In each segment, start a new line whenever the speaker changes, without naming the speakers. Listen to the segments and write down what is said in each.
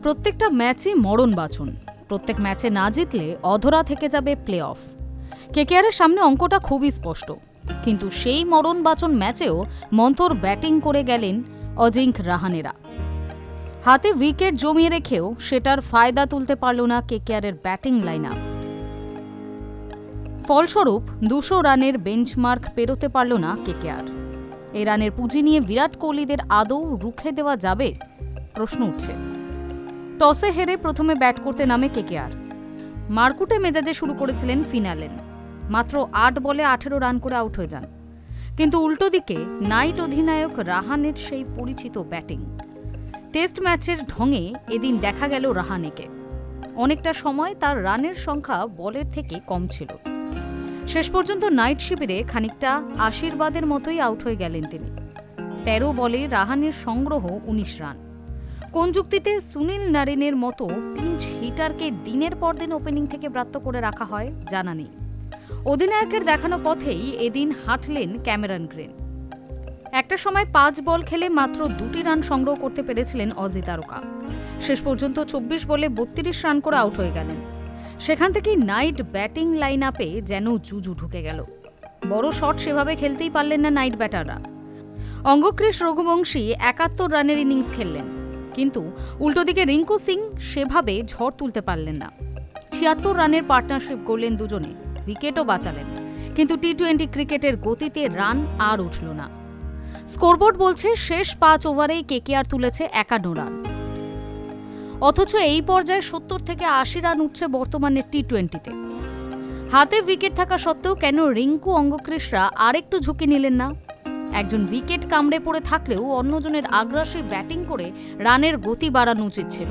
প্রত্যেকটা ম্যাচই মরণ বাছুন। প্রত্যেক ম্যাচে না জিতলে অধরা থেকে যাবে প্লে অফ। কেকেআরের সামনে অঙ্কটা খুবই স্পষ্ট, কিন্তু সেই মরণ বাছন ম্যাচেও মন্থর ব্যাটিং করে গেলেন অজিঙ্ক রাহানেরা। হাতে উইকেট জমিয়ে রেখেও সেটার ফায়দা তুলতে পারল না কেকেআরের ব্যাটিং লাইন আপ। ফলস্বরূপ 200 রানের বেঞ্চমার্ক পেরোতে পারল না কেকেআর। এই রানের পুঁজি নিয়ে বিরাট কোহলিদের আদৌ রুখে দেওয়া যাবে প্রশ্ন উঠছে। টসে হেরে প্রথমে ব্যাট করতে নামে কেকেআর। মারকুটে মেজাজে শুরু করেছিলেন ফিন অ্যালেন। মাত্র 8 বলে 18 রান করে আউট হয়ে যান। কিন্তু উল্টো দিকে নাইট অধিনায়ক রাহানের সেই পরিচিত ব্যাটিং। টেস্ট ম্যাচের ঢঙে এদিন দেখা গেল রাহানেকে। অনেকটা সময় তার রানের সংখ্যা বলের থেকে কম ছিল। শেষ পর্যন্ত নাইট শিবিরে খানিকটা আশীর্বাদের মতোই আউট হয়ে গেলেন তিনি। 13 বলে রাহানের সংগ্রহ 19 রান। কোন যুক্তিতে সুনীল নারিনের মতো পিঞ্চ হিটারকে দিনের পর দিন ওপেনিং থেকে ব্রাত্য করে রাখা হয় জানা নেই। অধিনায়কের দেখানো পথেই এদিন হাঁটলেন ক্যামেরন গ্রিন। একটা সময় 5 বল খেলে মাত্র 2টি রান সংগ্রহ করতে পেরেছিলেন অজি তারকা। শেষ পর্যন্ত 24 বলে 32 রান করে আউট হয়ে গেলেন। সেখান থেকেই নাইট ব্যাটিং লাইন আপে যেন জুজু ঢুকে গেল। বড় শট সেভাবে খেলতেই পারলেন না নাইট ব্যাটাররা। অঙ্গক্রিশ রঘুবংশী 71 রানের ইনিংস খেললেন, কিন্তু উল্টো দিকে রিঙ্কু সিং সেভাবে ঝড় তুলতে পারলেন না। 76 রানের পার্টনারশিপ গড়লেন দুজনে, উইকেটও বাঁচালেন, কিন্তু টি-20 ক্রিকেটের গতিতে রান আর উঠল না। স্কোরবোর্ড বলছে শেষ 5 ওভারেই কেকেআর তুলেছে 51 রান। অথচ এই পর্যায়ে 70 থেকে 80 রান উঠছে বর্তমানে টি-20-তে। হাতে উইকেট থাকা সত্ত্বেও কেন রিঙ্কু অঙ্গক্রিশরা আরেকটু ঝুঁকি নিলেন না? একজন উইকেট কামড়ে পড়ে থাকলেও অন্যজনের আগ্রাসী ব্যাটিং করে রানের গতি বাড়ানো উচিত ছিল।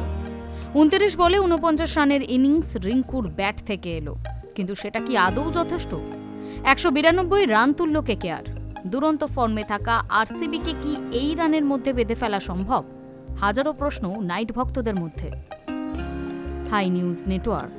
29 বলে 49 রানের ইনিংস রিঙ্কুর ব্যাট থেকে এলো, কিন্তু সেটা কি আদৌ যথেষ্ট? 192 রান তুলল কেকেআর। দুরন্ত ফর্মে থাকা আরসিবিকে কি এই রানের মধ্যে বেঁধে ফেলা সম্ভব? হাজারো প্রশ্ন নাইট ভক্তদের মধ্যে। Hi news network.